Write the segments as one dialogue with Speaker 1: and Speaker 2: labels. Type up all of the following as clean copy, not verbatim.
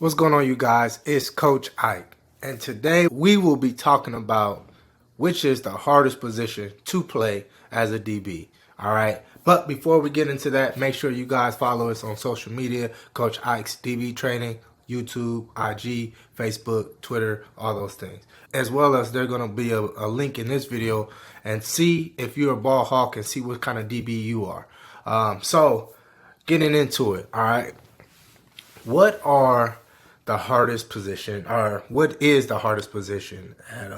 Speaker 1: What's going on, you guys? It's Coach Ike, and today we will be talking about which is the hardest position to play as a DB. All right, but before we get into that, make sure you guys follow us on social media, Coach Ike's DB Training, YouTube, IG, Facebook, Twitter, all those things. As well as there's going to be a link in this video and see if you're a ball hawk and see what kind of DB you are. So getting into it, all right. What are the hardest position, or what is the hardest position at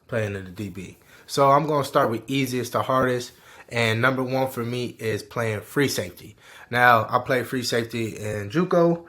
Speaker 1: playing in the DB? So I'm going to start with easiest to hardest, and number one for me is playing free safety. Now I played free safety in JUCO.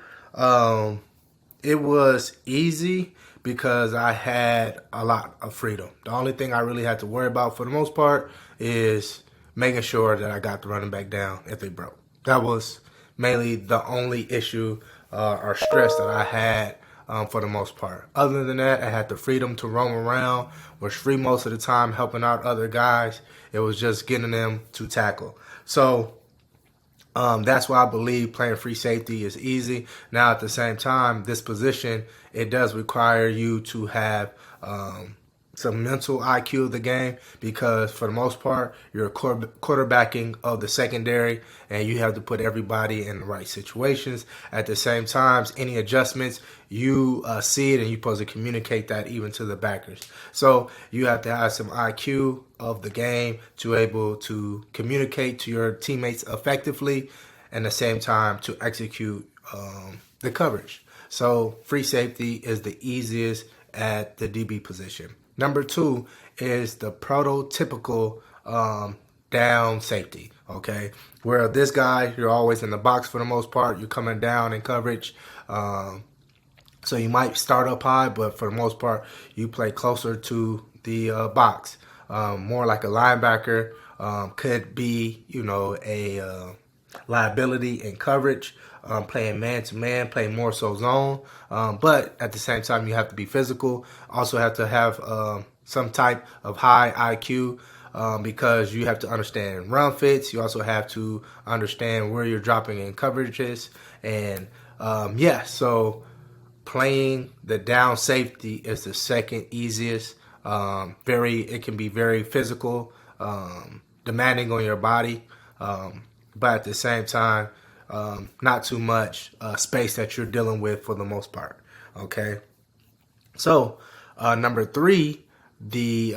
Speaker 1: It was easy because I had a lot of freedom. The only thing I really had to worry about for the most part is making sure that I got the running back down if they broke. That was mainly the only issue or stress that I had for the most part. Other than that, I had the freedom to roam around, was free most of the time helping out other guys. It was just getting them to tackle. So that's why I believe playing free safety is easy. Now, at the same time, this position, it does require you to have some mental IQ of the game because, for the most part, you're quarterbacking of the secondary and you have to put everybody in the right situations. At the same time, any adjustments, you see it and you're supposed to communicate that even to the backers. So you have to have some IQ of the game to able to communicate to your teammates effectively and at the same time to execute the coverage. So free safety is the easiest at the DB position. Number two is the prototypical down safety, okay? Where this guy, you're always in the box for the most part. You're coming down in coverage. So you might start up high, but for the most part, you play closer to the box. More like a linebacker, could be, a liability in coverage, playing man-to-man, playing more so zone. But at the same time, you have to be physical. Also have to have some type of high IQ because you have to understand run fits. You also have to understand where you're dropping in coverages. And, so playing the down safety is the second easiest. It can be very physical, demanding on your body. But at the same time, not too much space that you're dealing with for the most part. Okay. So number three, the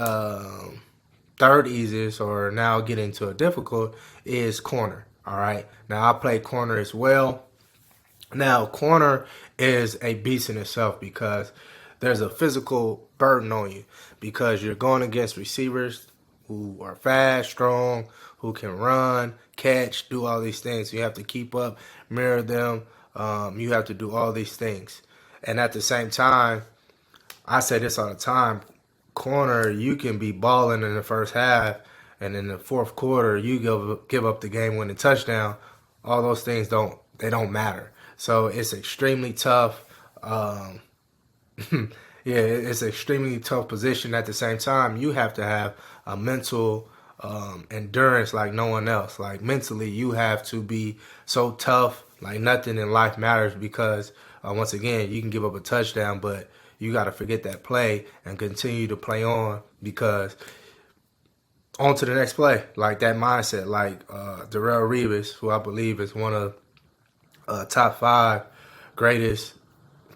Speaker 1: third easiest, or now getting to a difficult, is corner. All right. Now I play corner as well. Now corner is a beast in itself because there's a physical burden on you because you're going against receivers who are fast, strong, who can run, catch, do all these things. You have to keep up, mirror them. You have to do all these things. And at the same time, I say this all the time, corner, you can be balling in the first half, and in the fourth quarter, you give up the game-winning touchdown. All those things don't matter. So it's extremely tough. It's an extremely tough position. At the same time, you have to have a mental endurance like no one else. Like mentally, you have to be so tough. Like nothing in life matters because once again, you can give up a touchdown, but you got to forget that play and continue to play on because on to the next play. Like that mindset. Like Darrell Reeves, who I believe is one of top 5 greatest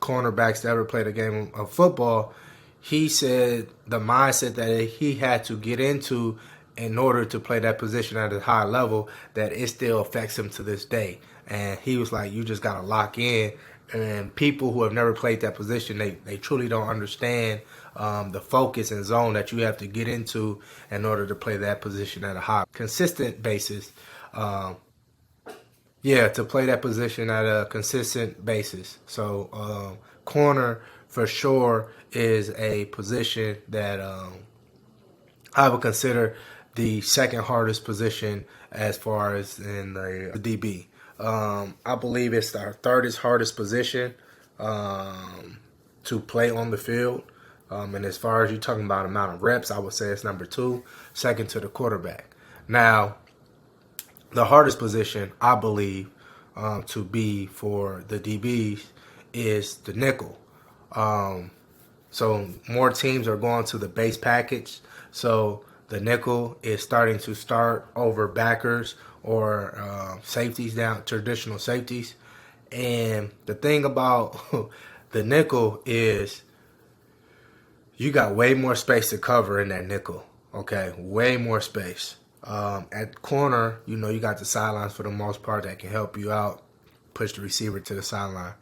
Speaker 1: cornerbacks to ever play the game of football, he said the mindset that he had to get into in order to play that position at a high level, that it still affects him to this day. And he was like, you just got to lock in. And people who have never played that position, they truly don't understand the focus and zone that you have to get into in order to play that position at a high, consistent basis. To play that position at a consistent basis. So corner for sure is a position that I would consider the second hardest position as far as in the DB. I believe it's our third hardest position to play on the field. And as far as you're talking about amount of reps, I would say it's number 2, second to the quarterback. Now, the hardest position, I believe, to be for the DBs is the nickel. So more teams are going to the base package. So the nickel is starting to start over backers or safeties down, traditional safeties. And the thing about the nickel is you got way more space to cover in that nickel. Okay, way more space. At corner, you got the sidelines for the most part that can help you out, push the receiver to the sideline.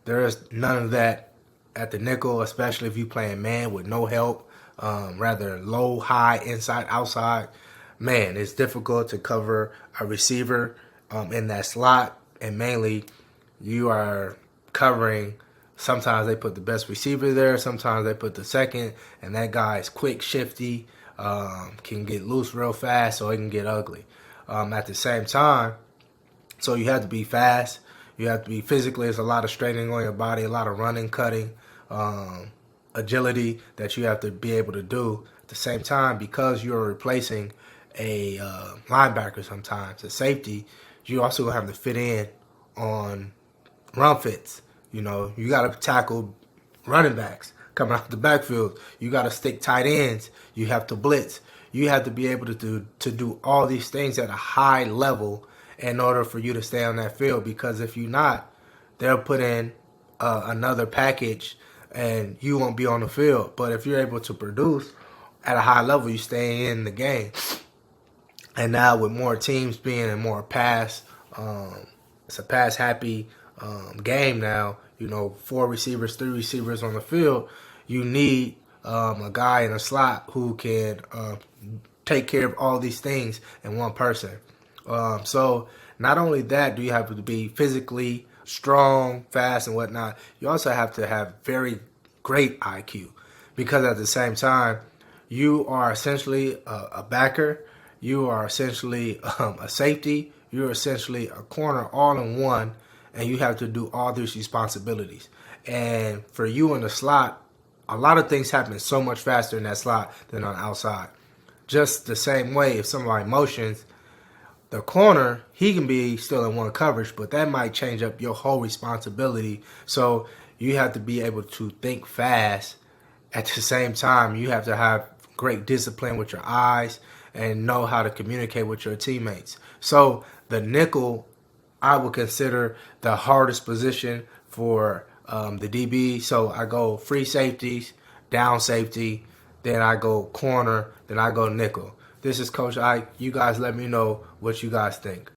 Speaker 1: There is none of that at the nickel, especially if you playing man with no help, rather low, high, inside, outside. Man, it's difficult to cover a receiver in that slot, and mainly you are covering. Sometimes they put the best receiver there, sometimes they put the second, and that guy is quick, shifty, can get loose real fast, so it can get ugly. At the same time, so you have to be fast. You have to be physically. There's a lot of straightening on your body, a lot of running, cutting, agility that you have to be able to do. At the same time, because you're replacing a linebacker sometimes, a safety, you also have to fit in on run fits. You got to tackle running backs coming out the backfield. You got to stick tight ends. You have to blitz. You have to be able to do all these things at a high level in order for you to stay on that field. Because if you're not, they'll put in another package and you won't be on the field. But if you're able to produce at a high level, you stay in the game. And now with more teams being in more pass, it's a pass happy game now. 4 receivers, 3 receivers on the field. You need a guy in a slot who can take care of all these things in one person. So not only that do you have to be physically strong, fast, and whatnot, you also have to have very great IQ, because at the same time, you are essentially a backer, you are essentially a safety, you're essentially a corner all in one, and you have to do all these responsibilities. And for you in the slot, a lot of things happen so much faster in that slot than on the outside. Just the same way, if somebody motions, the corner, he can be still in one coverage, but that might change up your whole responsibility. So you have to be able to think fast. At the same time, you have to have great discipline with your eyes and know how to communicate with your teammates. So the nickel, I would consider the hardest position for the DB. So I go free safeties, down safety, then I go corner, then I go nickel. This is Coach Ike. You guys let me know what you guys think.